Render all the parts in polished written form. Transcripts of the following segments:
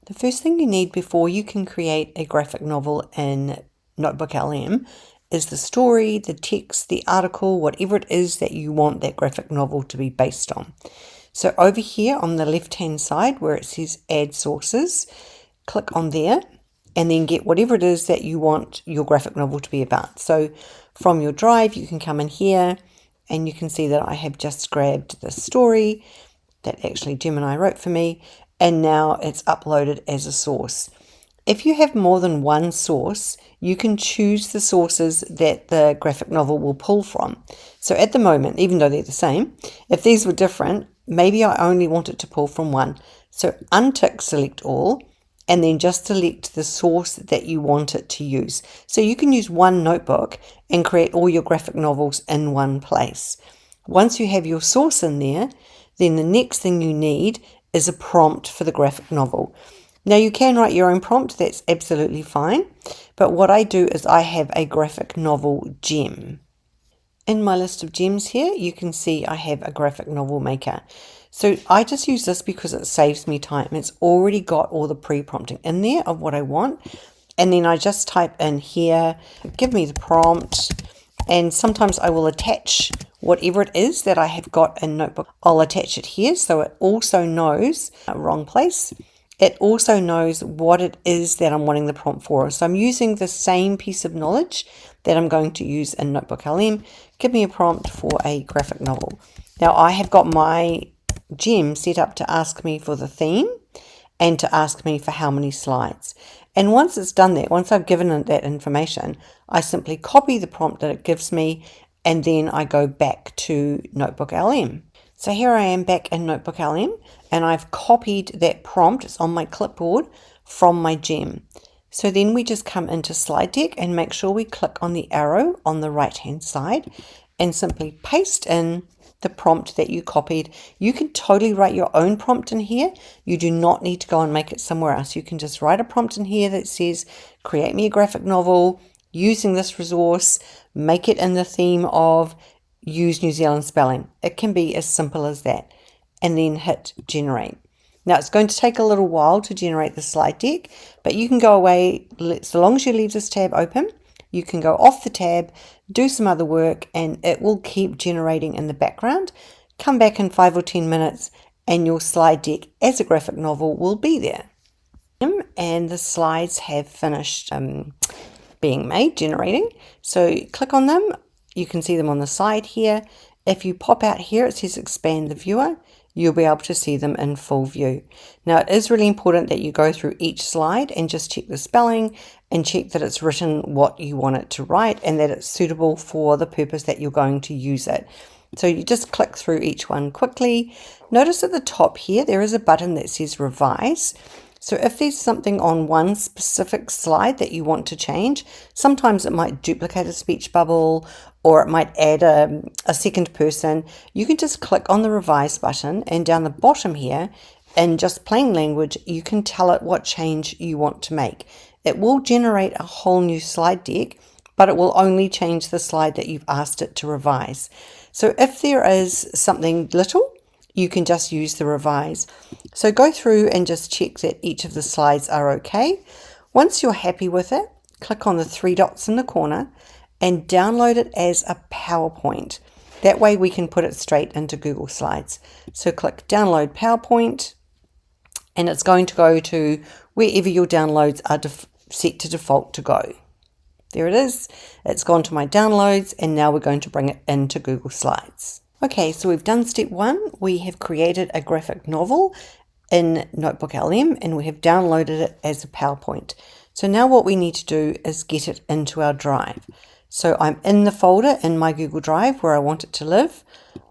The first thing you need before you can create a graphic novel in NotebookLM is the story, the text, the article, whatever it is that you want that graphic novel to be based on. So over here on the left-hand side where it says Add Sources, click on there and then get whatever it is that you want your graphic novel to be about. So from your drive, you can come in here and you can see that I have just grabbed the story that actually Gemini wrote for me, and now it's uploaded as a source. If you have more than one source, you can choose the sources that the graphic novel will pull from. So at the moment, even though they're the same, if these were different, maybe I only want it to pull from one. So untick select all, and then just select the source that you want it to use. So you can use one notebook and create all your graphic novels in one place. Once you have your source in there, then the next thing you need is a prompt for the graphic novel. Now you can write your own prompt, that's absolutely fine, but what I do is I have a graphic novel gem. In my list of gems here, you can see I have a graphic novel maker. So I just use this because it saves me time. It's already got all the pre-prompting in there of what I want, and then I just type in here, give me the prompt, and sometimes I will attach whatever it is that I have got in Notebook. I'll attach it here so it also knows, wrong place, it also knows what it is that I'm wanting the prompt for. So I'm using the same piece of knowledge that I'm going to use in NotebookLM. Give me a prompt for a graphic novel. Now I have got my gem set up to ask me for the theme and to ask me for how many slides. And once it's done that, once I've given it that information, I simply copy the prompt that it gives me, and then I go back to NotebookLM. So here I am back in NotebookLM, and I've copied that prompt, it's on my clipboard, from my gem. So then we just come into Slide Deck and make sure we click on the arrow on the right hand side and simply paste in the prompt that you copied. You can totally write your own prompt in here. You do not need to go and make it somewhere else. You can just write a prompt in here that says, create me a graphic novel using this resource, make it in the theme of use New Zealand spelling. It can be as simple as that, and then hit generate. Now it's going to take a little while to generate the slide deck, but you can go away, so long as you leave this tab open, you can go off the tab, do some other work, and it will keep generating in the background. Come back in 5 or 10 minutes and your slide deck as a graphic novel will be there. And the slides have finished being made, generating. So click on them. You can see them on the side here. If you pop out here, it says expand the viewer. You'll be able to see them in full view. Now it is really important that you go through each slide and just check the spelling and check that it's written what you want it to write and that it's suitable for the purpose that you're going to use it. So you just click through each one quickly. Notice at the top here there is a button that says revise. So if there's something on one specific slide that you want to change, sometimes it might duplicate a speech bubble or it might add a second person. You can just click on the revise button, and down the bottom here in just plain language you can tell it what change you want to make. It will generate a whole new slide deck, but it will only change the slide that you've asked it to revise. So if there is something little, you can just use the revise. So go through and just check that each of the slides are okay. Once you're happy with it, click on the 3 dots in the corner and download it as a PowerPoint. That way we can put it straight into Google Slides. So click download PowerPoint, and it's going to go to wherever your downloads are set to default to go. There it is. It's gone to my downloads, and now we're going to bring it into Google Slides. Okay, so we've done step 1. We have created a graphic novel in NotebookLM and we have downloaded it as a PowerPoint. So now what we need to do is get it into our drive. So I'm in the folder in my Google Drive where I want it to live.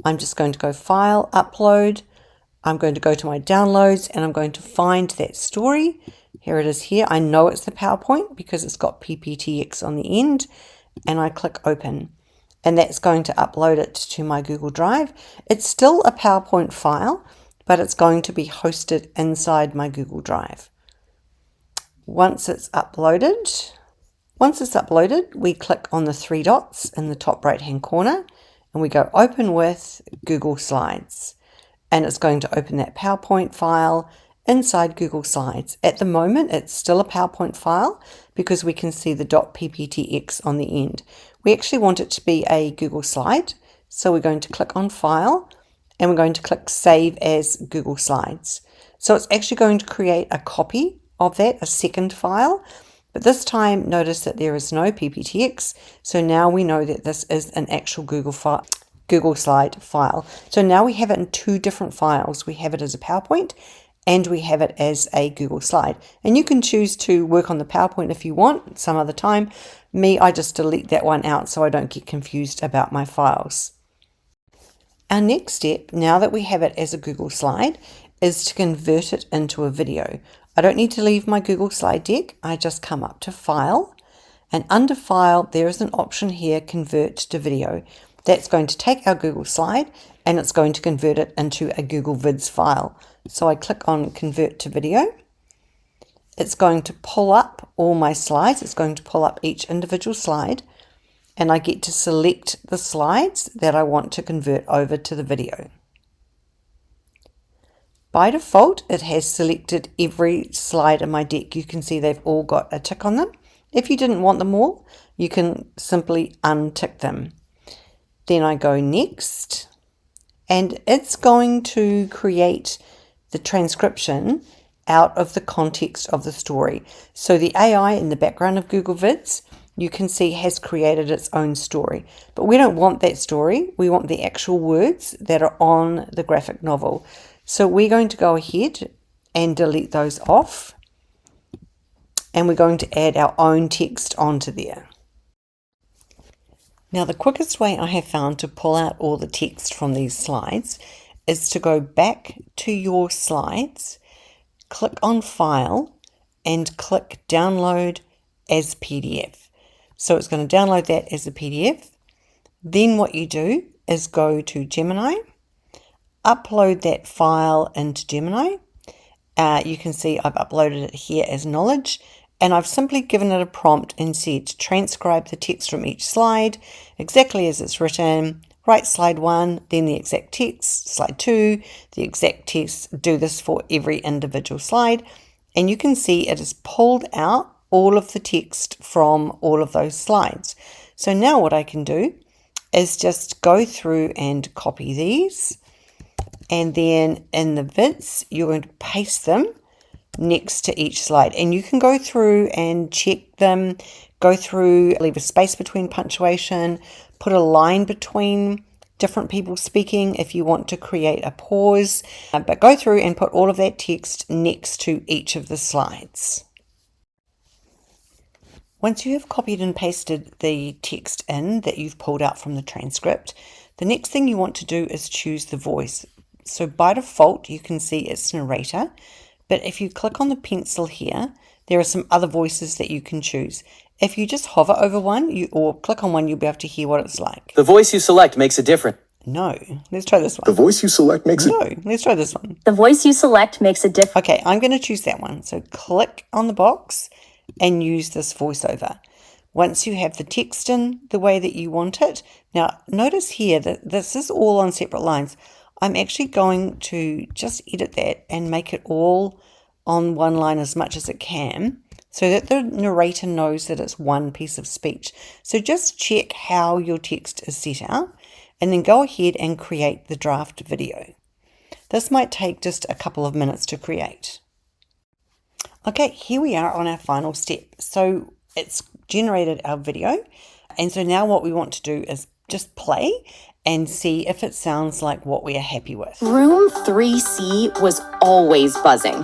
I'm just going to go File, Upload. I'm going to go to my downloads and I'm going to find that story. Here it is here. I know it's the PowerPoint because it's got PPTX on the end, and I click Open. And that's going to upload it to my Google Drive. It's still a PowerPoint file, but it's going to be hosted inside my Google Drive. Once it's uploaded, we click on the 3 dots in the top right hand corner and we go Open with Google Slides. And it's going to open that PowerPoint file inside Google Slides. At the moment, it's still a PowerPoint file because we can see the .pptx on the end. We actually want it to be a Google slide, so we're going to click on File, and we're going to click Save as Google Slides. So it's actually going to create a copy of that, a second file, but this time notice that there is no pptx, so now we know that this is an actual Google slide file. So now we have it in two different files. We have it as a PowerPoint and we have it as a Google slide. And you can choose to work on the PowerPoint if you want some other time. Me, I just delete that one out so I don't get confused about my files. Our next step, now that we have it as a Google slide, is to convert it into a video. I don't need to leave my Google slide deck. I just come up to File, and under File there is an option here, Convert to Video. That's going to take our Google slide and it's going to convert it into a Google Vids file. So I click on Convert to Video. It's going to pull up all my slides. It's going to pull up each individual slide, and I get to select the slides that I want to convert over to the video. By default, it has selected every slide in my deck. You can see they've all got a tick on them. If you didn't want them all, you can simply untick them. Then I go Next, and it's going to create the transcription out of the context of the story. So the AI in the background of Google Vids, you can see, has created its own story. But we don't want that story. We want the actual words that are on the graphic novel. So we're going to go ahead and delete those off, and we're going to add our own text onto there. Now, the quickest way I have found to pull out all the text from these slides is to go back to your slides, click on File, and click Download as PDF. So it's going to download that as a PDF. Then what you do is go to Gemini, upload that file into Gemini. You can see I've uploaded it here as knowledge, and I've simply given it a prompt and said transcribe the text from each slide exactly as it's written. Write slide 1, then the exact text, slide 2, the exact text. Do this for every individual slide, and you can see it has pulled out all of the text from all of those slides. So now what I can do is just go through and copy these, and then in the Vids you're going to paste them next to each slide, and you can go through and check them, go through, leave a space between punctuation, put a line between different people speaking if you want to create a pause, but go through and put all of that text next to each of the slides. Once you have copied and pasted the text in that you've pulled out from the transcript, the next thing you want to do is choose the voice. So by default, you can see it's narrator, but if you click on the pencil here, there are some other voices that you can choose. If you just hover over one or click on one, you'll be able to hear what it's like. The voice you select makes a difference. No, let's try this one. The voice you select makes No, let's try this one. The voice you select makes a difference. Okay, I'm going to choose that one. So click on the box and use this voiceover. Once you have the text in the way that you want it, now notice here that this is all on separate lines. I'm actually going to just edit that and make it all on one line as much as it can, so that the narrator knows that it's one piece of speech. So just check how your text is set out, and then go ahead and create the draft video. This might take just a couple of minutes to create. Okay, here we are on our final step. So it's generated our video, and so now what we want to do is just play and see if it sounds like what we are happy with. Room 3C was always buzzing,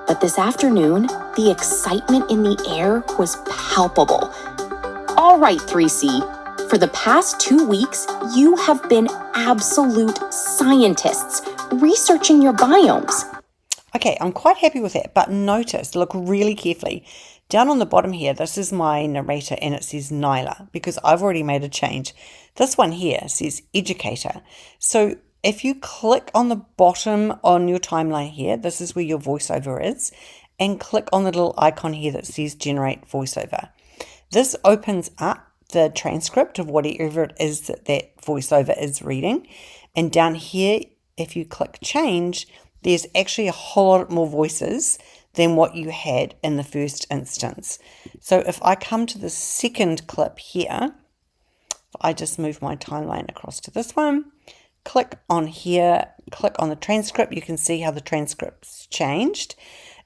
but this afternoon, the excitement in the air was palpable. All right, 3C, for the past 2 weeks, you have been absolute scientists researching your biomes. Okay, I'm quite happy with that, but notice, look really carefully. Down on the bottom here, this is my narrator and it says Nyla because I've already made a change. This one here says educator. So if you click on the bottom on your timeline here, this is where your voiceover is, and click on the little icon here that says generate voiceover. This opens up the transcript of whatever it is that that voiceover is reading. And down here, if you click change, there's actually a whole lot more voices than what you had in the first instance. So if I come to the second clip here, I just move my timeline across to this one, click on here, click on the transcript, you can see how the transcript's changed.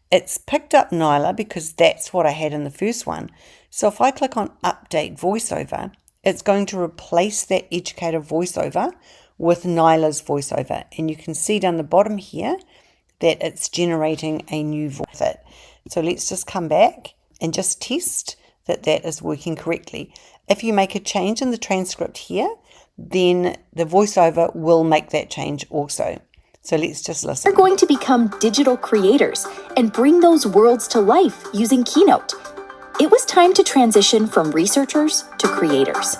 It's picked up Nyla because that's what I had in the first one. So if I click on update voiceover, it's going to replace that educator voiceover with Nyla's voiceover. And you can see down the bottom here that it's generating a new voice. So let's just come back and just test that that is working correctly. If you make a change in the transcript here, then the voiceover will make that change also. So let's just listen. We're going to become digital creators and bring those worlds to life using Keynote. It was time to transition from researchers to creators.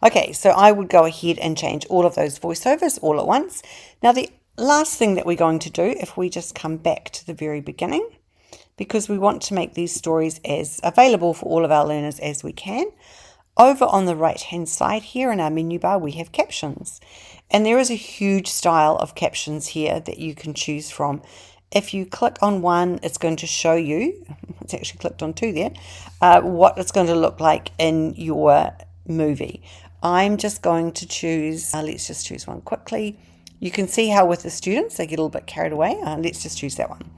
Okay, so I would go ahead and change all of those voiceovers all at once. Now the last thing that we're going to do, if we just come back to the very beginning, because we want to make these stories as available for all of our learners as we can. Over on the right hand side here in our menu bar we have captions, and there is a huge style of captions here that you can choose from. If you click on one, it's going to show you, it's actually clicked on two there, what it's going to look like in your movie. I'm just going to choose, let's just choose one quickly. You can see how with the students they get a little bit carried away. Let's just choose that one.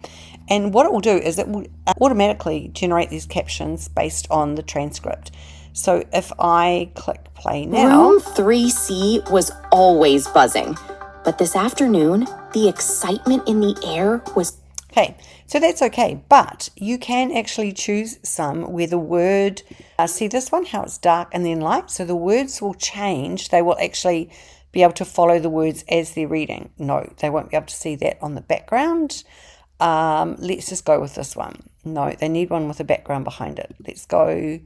And what it will do is it will automatically generate these captions based on the transcript. So if I click play now. Room 3C was always buzzing, but this afternoon, the excitement in the air was... Okay, so that's okay, but you can actually choose some where the word, see this one, how it's dark and then light, so the words will change. They will actually be able to follow the words as they're reading. No, they won't be able to see that on the background. Let's just go with this one. No, they need one with a background behind it. Let's just go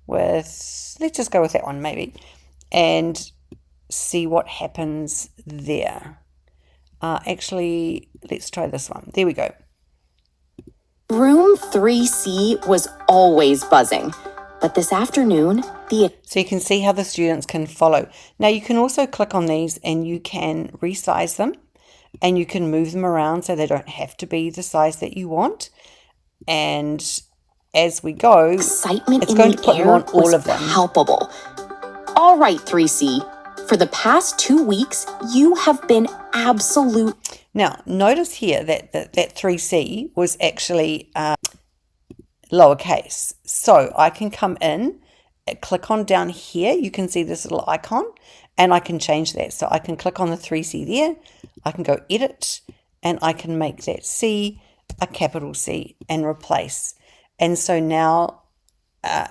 with that one maybe, and see what happens there. Actually, let's try this one. There we go. Room 3C was always buzzing, but this afternoon, So you can see how the students can follow. Now you can also click on these and you can resize them and you can move them around so they don't have to be the size that you want. And as we go, excitement it's in going the to put them air on all was of them. palpable. All right, 3C, for the past 2 weeks, you have been absolute... Now, notice here that 3C was actually lowercase. So I can come in, click on down here. You can see this little icon, and I can change that. So I can click on the 3C there. I can go edit, and I can make that C a capital C and replace. And so now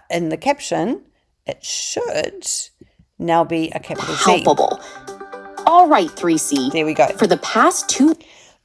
in the caption, it should now be a capital C. Palpable. All right, 3C. There we go. For the past 2...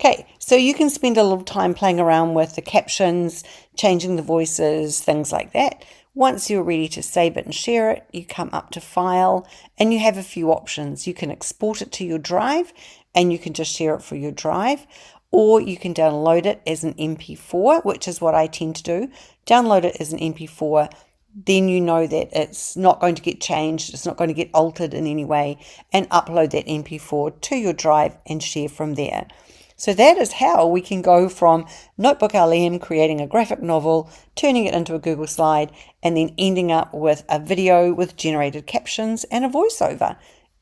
Okay, so you can spend a little time playing around with the captions, changing the voices, things like that. Once you're ready to save it and share it, you come up to File, and you have a few options. You can export it to your drive, and you can just share it for your drive, or you can download it as an MP4, which is what I tend to do. Download it as an MP4, then you know that it's not going to get changed, it's not going to get altered in any way, and upload that MP4 to your drive and share from there. So that is how we can go from NotebookLM creating a graphic novel, turning it into a Google slide, and then ending up with a video with generated captions and a voiceover.